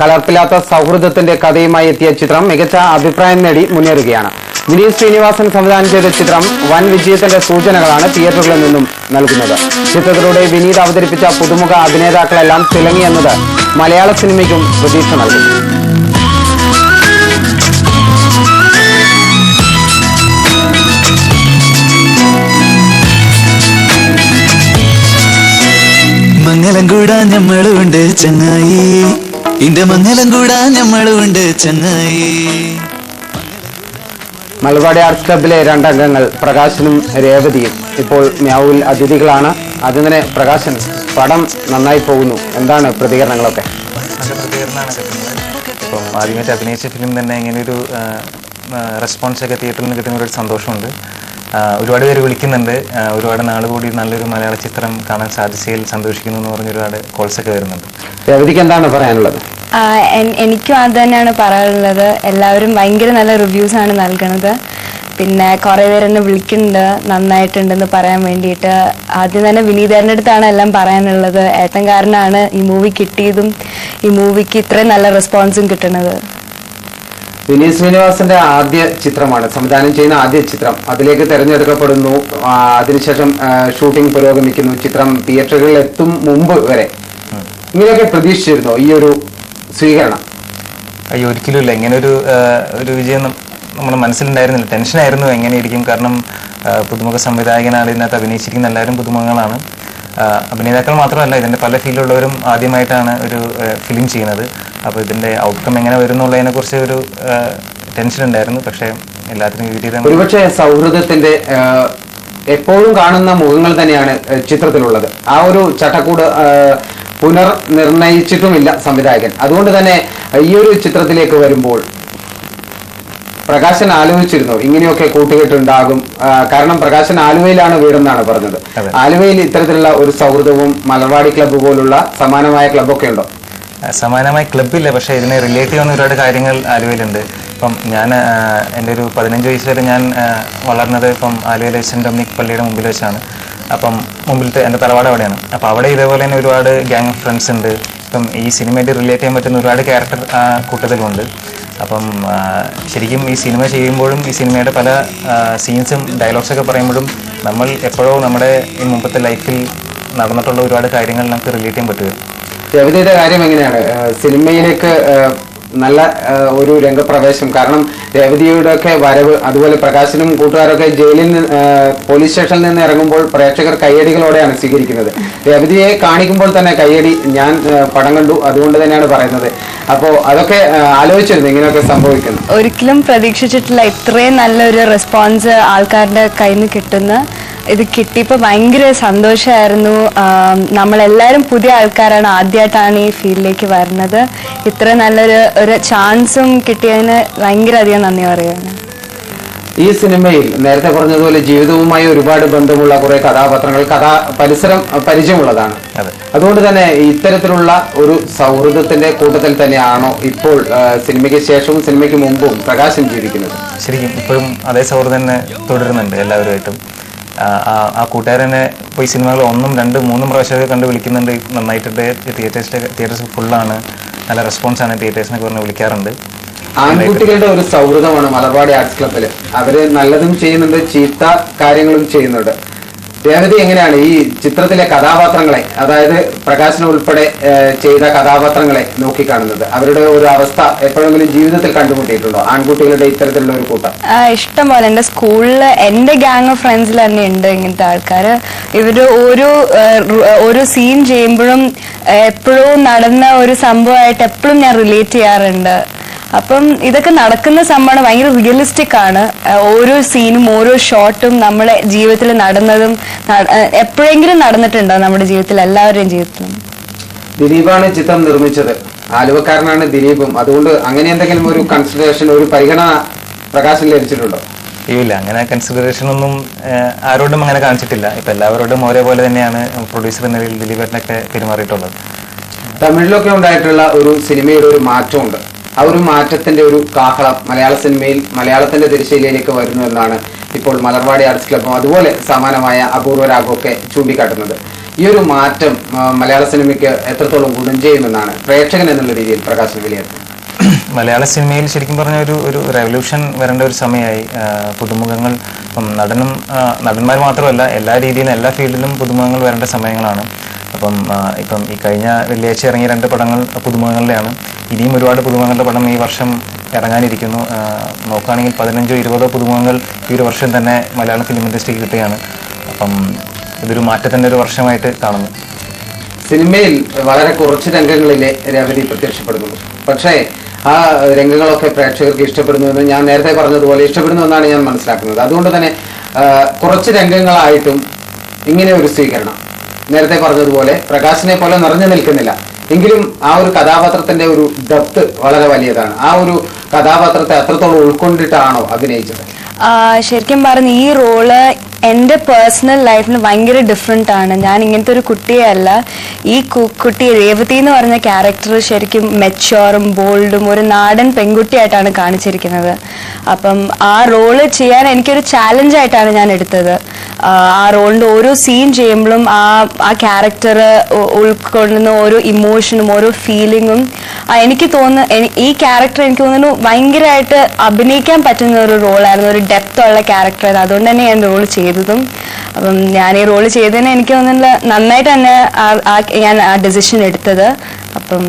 കലർപ്പില്ലാത്ത സൗഹൃദത്തിന്റെ കഥയുമായി എത്തിയ ചിത്രം മികച്ച അഭിപ്രായം നേടി മുന്നേറുകയാണ്. വിനീത് ശ്രീനിവാസൻ സംവിധാനം ചെയ്ത ചിത്രം വൻ വിജയത്തിന്റെ സൂചനകളാണ് തിയേറ്ററുകളിൽ നിന്നും നൽകുന്നത്. ചിത്രത്തിലൂടെ വിനീത് അവതരിപ്പിച്ച പുതുമുഖ അഭിനേതാക്കളെല്ലാം തിളങ്ങിയെന്നത് മലയാള സിനിമയ്ക്കും പ്രതീക്ഷ നൽകും. മംഗലം കൂടാൻ ഞമ്മളുണ്ട് ചങ്ങായി, ഇന്റെ മംഗലം കൂടാൻ ഞമ്മളുണ്ട് ചങ്ങായി. മലർവാടി ആർട്സ് ക്ലബിലെ രണ്ടംഗങ്ങൾ പ്രകാശനും രേവതിയും ഇപ്പോൾ മ്യാവുവിൽ അതിഥികളാണ്. അതിനെ പ്രകാശൻ, പടം നന്നായി പോകുന്നു, എന്താണ് പ്രതികരണങ്ങളൊക്കെ? നല്ല പ്രതികരണമാണ് കിട്ടുന്നത്. ഇപ്പം ആദ്യമായിട്ട് അഭിനയിച്ച ഫിലിം തന്നെ ഇങ്ങനെയൊരു റെസ്പോൺസൊക്കെ തിയേറ്ററിൽ നിന്ന് കിട്ടുന്ന ഒരു സന്തോഷമുണ്ട്. ഒരുപാട് പേര് വിളിക്കുന്നുണ്ട്, ഒരുപാട് നാൾ കൂടി നല്ലൊരു മലയാള ചിത്രം കാണാൻ സാധിച്ചതിൽ സന്തോഷിക്കുന്നു എന്ന് പറഞ്ഞ് ഒരുപാട് കോൾസൊക്കെ വരുന്നുണ്ട്. രേവതിക്ക് എന്താണ് പറയാനുള്ളത്? എനിക്കും അത് തന്നെയാണ് പറയാനുള്ളത്. എല്ലാവരും ഭയങ്കര നല്ല റിവ്യൂസാണ് നൽകണത്. പിന്നെ കുറേ പേരെന്നെ വിളിക്കുന്നുണ്ട് നന്നായിട്ടുണ്ടെന്ന് പറയാൻ വേണ്ടിയിട്ട്. ആദ്യം തന്നെ വിനീതേട്ടൻ്റെ അടുത്താണ് എല്ലാം പറയാനുള്ളത്. ഏട്ടൻ കാരനാണ് ഈ മൂവി കിട്ടിയതും ഈ മൂവിക്ക് ഇത്രയും നല്ല റെസ്പോൺസും കിട്ടുന്നത്. വിനീത് ശ്രീനിവാസന്റെ ആദ്യ ചിത്രമാണ്, സംവിധാനം ചെയ്യുന്ന ആദ്യ ചിത്രം. അതിലേക്ക് തെരഞ്ഞെടുക്കപ്പെടുന്നു. അതിനുശേഷം ഷൂട്ടിംഗ് പുരോഗമിക്കുന്നു. ചിത്രം തിയേറ്ററുകളിൽ എത്തും മുമ്പ് വരെ ഇങ്ങനെയൊക്കെ പ്രതീക്ഷിച്ചിരുന്നോ ഈ ഒരു സ്വീകരണം? അയ്യോ, ഒരിക്കലും ഇല്ല. ഇങ്ങനെ ഒരു വിജയം നമ്മുടെ മനസ്സിലുണ്ടായിരുന്നില്ല. ടെൻഷനായിരുന്നു എങ്ങനെയിരിക്കും. കാരണം പുതുമുഖ സംവിധായകനാണ്, ഇതിനകത്ത് അഭിനയിച്ചിരിക്കുന്ന എല്ലാവരും പുതുമുഖങ്ങളാണ്. അഭിനേതാക്കൾ മാത്രമല്ല, ഇതിൻ്റെ പല ഫീൽഡിലുള്ളവരും ആദ്യമായിട്ടാണ് ഒരു ഫിലിം ചെയ്യുന്നത്. അപ്പോൾ ഇതിൻ്റെ ഔട്ട്കം എങ്ങനെ വരുന്നുള്ളതിനെ കുറിച്ച് ഒരു ടെൻഷൻ ഉണ്ടായിരുന്നു. പക്ഷേ എല്ലാത്തിനും വിപരീതം. ഒരുപക്ഷെ സൗഹൃദത്തിന്റെ എപ്പോഴും കാണുന്ന മുഖങ്ങൾ തന്നെയാണ് ചിത്രത്തിലുള്ളത്. ആ ഒരു ചട്ടക്കൂട് പുനർനിർണയിച്ചിട്ടുമില്ല സംവിധായകൻ. അതുകൊണ്ട് തന്നെ ഈ ഒരു ചിത്രത്തിലേക്ക് വരുമ്പോൾ പ്രകാശൻ ആലോചിച്ചിരുന്നു ഇങ്ങനെയൊക്കെ കൂട്ടുകെട്ടുണ്ടാകും? കാരണം പ്രകാശൻ ആലുവയിലാണ് വീടെന്നാണ് പറഞ്ഞത്. ആലുവയിൽ ഇത്തരത്തിലുള്ള ഒരു സൗഹൃദവും മലർവാടി ക്ലബ്ബ് പോലുള്ള സമാനമായ ക്ലബ്ബൊക്കെ ഉണ്ടോ? സമാനമായ ക്ലബ്ബില്ല, പക്ഷേ ഇതിനെ റിലേറ്റ് ചെയ്യുന്ന ഒരുപാട് കാര്യങ്ങൾ ആലുവയിലുണ്ട്. ഇപ്പം ഞാൻ എൻ്റെ ഒരു 15 വയസ്സ് വരെ ഞാൻ വളർന്നത് ഇപ്പം ആലുവയിലെ സെൻറ്റ് ഡൊമിനിക് പള്ളിയുടെ മുമ്പിൽ വെച്ചാണ്. അപ്പം മുമ്പിലത്തെ എൻ്റെ തറവാട് അവിടെയാണ്. അപ്പോൾ അവിടെ ഇതേപോലെ തന്നെ ഒരുപാട് ഗ്യാങ് ഓഫ് ഫ്രണ്ട്സ് ഉണ്ട്. ഇപ്പം ഈ സിനിമയായിട്ട് റിലേറ്റ് ചെയ്യാൻ പറ്റുന്ന ഒരുപാട് ക്യാരക്ടർ കൂട്ടത്തിലുണ്ട്. അപ്പം ശരിക്കും ഈ സിനിമ ചെയ്യുമ്പോഴും ഈ സിനിമയുടെ പല സീൻസും ഡയലോഗ്സൊക്കെ പറയുമ്പോഴും നമ്മൾ എപ്പോഴോ നമ്മുടെ ഈ മുമ്പത്തെ ലൈഫിൽ നടന്നിട്ടുള്ള ഒരുപാട് കാര്യങ്ങൾ നമുക്ക് റിലേറ്റ് ചെയ്യാൻ പറ്റുക. രേവതിയുടെ കാര്യം എങ്ങനെയാണ് സിനിമയിലേക്ക് നല്ല ഒരു രംഗപ്രവേശം? കാരണം രേവതിയുടെ ഒക്കെ വരവ്, അതുപോലെ പ്രകാശനും കൂട്ടുകാരൊക്കെ ജയിലിൽ പോലീസ് സ്റ്റേഷനിൽ നിന്ന് ഇറങ്ങുമ്പോൾ പ്രേക്ഷകർ കയ്യടികളോടെയാണ് സ്വീകരിക്കുന്നത്. രേവതിയെ കാണിക്കുമ്പോൾ തന്നെ കയ്യടി, ഞാൻ പടം കണ്ടു, അതുകൊണ്ട് തന്നെയാണ് പറയുന്നത്. അപ്പോൾ അതൊക്കെ ആലോചിച്ചിരുന്നു ഇങ്ങനെയൊക്കെ സംഭവിക്കുന്നു? ഒരിക്കലും പ്രതീക്ഷിച്ചിട്ടില്ല ഇത്രയും നല്ലൊരു റെസ്പോൺസ് ആൾക്കാരുടെ കയ്യിൽ നിന്ന് കിട്ടുന്ന. ഇത് കിട്ടിയപ്പോൾ ഭയങ്കര സന്തോഷമായിരുന്നു. നമ്മളെല്ലാവരും പുതിയ ആൾക്കാരാണ്, ആദ്യമായിട്ടാണ് ഈ ഫീൽഡിലേക്ക് വരുന്നത്. ഇത്ര നല്ലൊരു ചാൻസും കിട്ടിയതിന് ഭയങ്കര അധികം നന്ദി പറയുകയാണ്. ഈ സിനിമയിൽ നേരത്തെ പറഞ്ഞതുപോലെ ജീവിതവുമായി ഒരുപാട് ബന്ധമുള്ള കുറെ കഥാപാത്രങ്ങൾ, പരിസരം പരിചയമുള്ളതാണ്. അതുകൊണ്ട് തന്നെ ഇത്തരത്തിലുള്ള ഒരു സൗഹൃദത്തിന്റെ കൂട്ടത്തിൽ തന്നെയാണോ ഇപ്പോൾ സിനിമയ്ക്ക് ശേഷവും സിനിമയ്ക്ക് മുമ്പും പ്രകാശൻ ജീവിക്കുന്നത്? ശരിക്കും ഇപ്പോഴും അതേ സൗഹൃദം തന്നെ തുടരുന്നുണ്ട് എല്ലാവരുമായിട്ടും. ആ കൂട്ടുകാരനെ ഇപ്പോൾ ഈ സിനിമകൾ 1, 2, 3 പ്രാവശ്യമൊക്കെ കണ്ട് വിളിക്കുന്നുണ്ട്. നന്നായിട്ടുണ്ട്, തിയേറ്റേഴ്സ് ഫുള്ളാണ്, നല്ല റെസ്പോൺസാണ്, തിയേറ്റേഴ്സിനൊക്കെ പറഞ്ഞ് വിളിക്കാറുണ്ട്. ആൺകുട്ടികളുടെ ഒരു സൗഹൃദമാണ് മലർവാടി ആർട്സ് ക്ലബ്ബില്. അവര് നല്ലതും ചെയ്യുന്നുണ്ട്, ചീത്ത കാര്യങ്ങളും ചെയ്യുന്നുണ്ട്. രേവതി എങ്ങനെയാണ് ഈ ചിത്രത്തിലെ കഥാപാത്രങ്ങളെ, അതായത് പ്രകാശന ഉൾപ്പെടെ ചെയ്ത കഥാപാത്രങ്ങളെ നോക്കിക്കാണുന്നത്? അവരുടെ ഒരു അവസ്ഥ എപ്പോഴെങ്കിലും ജീവിതത്തിൽ കണ്ടുമുട്ടിയിട്ടുണ്ടോ? ആൺകുട്ടികളുടെ ഇത്തരത്തിലുള്ള ഒരു കൂട്ടം ഇഷ്ടം പോലെ എൻ്റെ സ്കൂളിൽ എൻ്റെ ഗ്യാങ് ഓഫ് ഫ്രണ്ട്സിൽ തന്നെ ഉണ്ട് ഇങ്ങനത്തെ ആൾക്കാർ. ഇവർ ഓരോ സീൻ ചെയ്യുമ്പോഴും എപ്പോഴും നടന്ന ഒരു സംഭവമായിട്ട് എപ്പോഴും ഞാൻ റിലേറ്റ് ചെയ്യാറുണ്ട്. അപ്പം ഇതൊക്കെ നടക്കുന്ന സംഭവമാണ്, ഭയങ്കര റിയലിസ്റ്റിക് ആണ്. ഓരോ സീനും ഓരോ ഷോട്ടും നമ്മളെ ജീവിതത്തിൽ നടന്നതും എപ്പോഴെങ്കിലും നടന്നിട്ടുണ്ടോ നമ്മുടെ ജീവിതത്തിൽ, എല്ലാവരുടെയും ജീവിതത്തിലും. ദിലീപാണ് ചിത്രം നിർമ്മിച്ചത്, ആലുവക്കാരനാണ് ദിലീപും. അതുകൊണ്ട് അങ്ങനെ എന്തെങ്കിലും ഒരു കൺസിഡറേഷൻ, ഒരു പരിഗണന പ്രകാശൻ ലഭിച്ചിട്ടുണ്ടോ? ഇല്ല, അങ്ങനെ കൺസിഡറേഷൻ ഒന്നും ആരോടും അങ്ങനെ കാണിച്ചിട്ടില്ല. ഇപ്പം എല്ലാവരോടും ഒരേപോലെ തന്നെയാണ് പ്രൊഡ്യൂസർ എന്ന നിലയിൽ ദിലീപേട്ടനൊക്കെ പെരുമാറിയിട്ടുള്ളത്. തമിഴിലൊക്കെ ഉണ്ടായിട്ടുള്ള ഒരു സിനിമയുടെ ഒരു മാറ്റമുണ്ട്. ആ ഒരു മാറ്റത്തിന്റെ ഒരു കാഹളം മലയാള സിനിമയിൽ, മലയാളത്തിന്റെ തിരശ്ശീലയിലേക്ക് വരുന്നു എന്നാണ് ഇപ്പോൾ മലർവാടി ആർട്സ് ക്ലബ്ബും അതുപോലെ സമാനമായ അപൂർവ രാഗമൊക്കെ ചൂണ്ടിക്കാട്ടുന്നത്. ഈ ഒരു മാറ്റം മലയാള സിനിമയ്ക്ക് എത്രത്തോളം ഗുണം ചെയ്യുമെന്നാണ് പ്രേക്ഷകൻ എന്നുള്ള രീതിയിൽ പ്രകാശ് വിലയിരുത്തുന്നത്? മലയാള സിനിമയിൽ ശരിക്കും പറഞ്ഞ ഒരു റെവല്യൂഷൻ വരേണ്ട ഒരു സമയമായി. പുതുമുഖങ്ങൾ ഇപ്പം നടന്മാർ മാത്രമല്ല, എല്ലാ രീതിയിലും എല്ലാ ഫീൽഡിലും പുതുമുഖങ്ങൾ വരേണ്ട സമയങ്ങളാണ്. ഇപ്പം ഈ കഴിഞ്ഞ വെള്ളിയാഴ്ച ഇറങ്ങിയ 2 പടങ്ങൾ പുതുമുഖങ്ങളുടെയാണ്. ഇനിയും ഒരുപാട് പുതുമുഖങ്ങളുടെ പടം ഈ വർഷം ഇറങ്ങാനിരിക്കുന്നു. നോക്കുകയാണെങ്കിൽ 15-20 പുതുമുഖങ്ങൾ ഈ ഒരു വർഷം തന്നെ മലയാള ഫിലിം ഇൻഡസ്ട്രിക്ക് കിട്ടുകയാണ്. അപ്പം ഇതൊരു മാറ്റത്തിൻ്റെ ഒരു വർഷമായിട്ട് കാണുന്നു. സിനിമയിൽ വളരെ കുറച്ച് രംഗങ്ങളിലെ രേവതി പ്രത്യക്ഷപ്പെടുന്നു. പക്ഷേ ആ രംഗങ്ങളൊക്കെ പ്രേക്ഷകർക്ക് ഇഷ്ടപ്പെടുന്നുവെന്ന് ഞാൻ നേരത്തെ പറഞ്ഞതുപോലെ ഇഷ്ടപ്പെടുന്നു ഞാൻ മനസ്സിലാക്കുന്നത്. അതുകൊണ്ട് തന്നെ കുറച്ച് രംഗങ്ങളായിട്ടും ഇങ്ങനെ ഒരു സ്വീകരണം, നേരത്തെ പറഞ്ഞതുപോലെ പ്രകാശിനെ പോലെ നിറഞ്ഞു നിൽക്കുന്നില്ല. എങ്കിലും ആ ഒരു കഥാപാത്രത്തിന്റെ ഒരു ഡെപ്ത് വളരെ വലിയതാണ്. ആ ഒരു കഥാപാത്രത്തെ അത്രത്തോളം ഉൾക്കൊണ്ടിട്ടാണോ അഭിനയിച്ചത്? ശരിക്കും പറഞ്ഞ ഈ റോള് എൻ്റെ പേഴ്സണൽ ലൈഫിന് ഭയങ്കര ഡിഫറെൻ്റ് ആണ്. ഞാൻ ഇങ്ങനത്തെ ഒരു കുട്ടിയല്ല. ഈ കുട്ടി രേവതി എന്ന് പറഞ്ഞ ക്യാരക്ടർ ശരിക്കും മെച്യോറും ബോൾഡും ഒരു നാടൻ പെൺകുട്ടിയായിട്ടാണ് കാണിച്ചിരിക്കുന്നത്. അപ്പം ആ റോള് ചെയ്യാൻ എനിക്കൊരു ചാലഞ്ചായിട്ടാണ് ഞാൻ എടുത്തത്. ആ റോളിൻ്റെ ഓരോ സീൻ ചെയ്യുമ്പോഴും ആ ക്യാരക്ടർ ഉൾക്കൊള്ളുന്ന ഓരോ ഇമോഷനും ഓരോ ഫീലിങ്ങും എനിക്ക് തോന്നുന്നു ഈ ക്യാരക്ടർ എനിക്ക് തോന്നുന്നു ഭയങ്കരമായിട്ട് അഭിനയിക്കാൻ പറ്റുന്ന ഒരു റോളായിരുന്നു, ഒരു ഡെപ്ത് ഉള്ള ക്യാരക്ടറായിരുന്നു. അതുകൊണ്ട് തന്നെ ഞാൻ റോൾ ചെയ്തതും. അപ്പം ഞാൻ ഈ റോള് ചെയ്തതിന് എനിക്ക് തോന്നുന്നില്ല നന്നായിട്ട് തന്നെ ഞാൻ ആ ഡെസിഷൻ എടുത്തത്. അപ്പം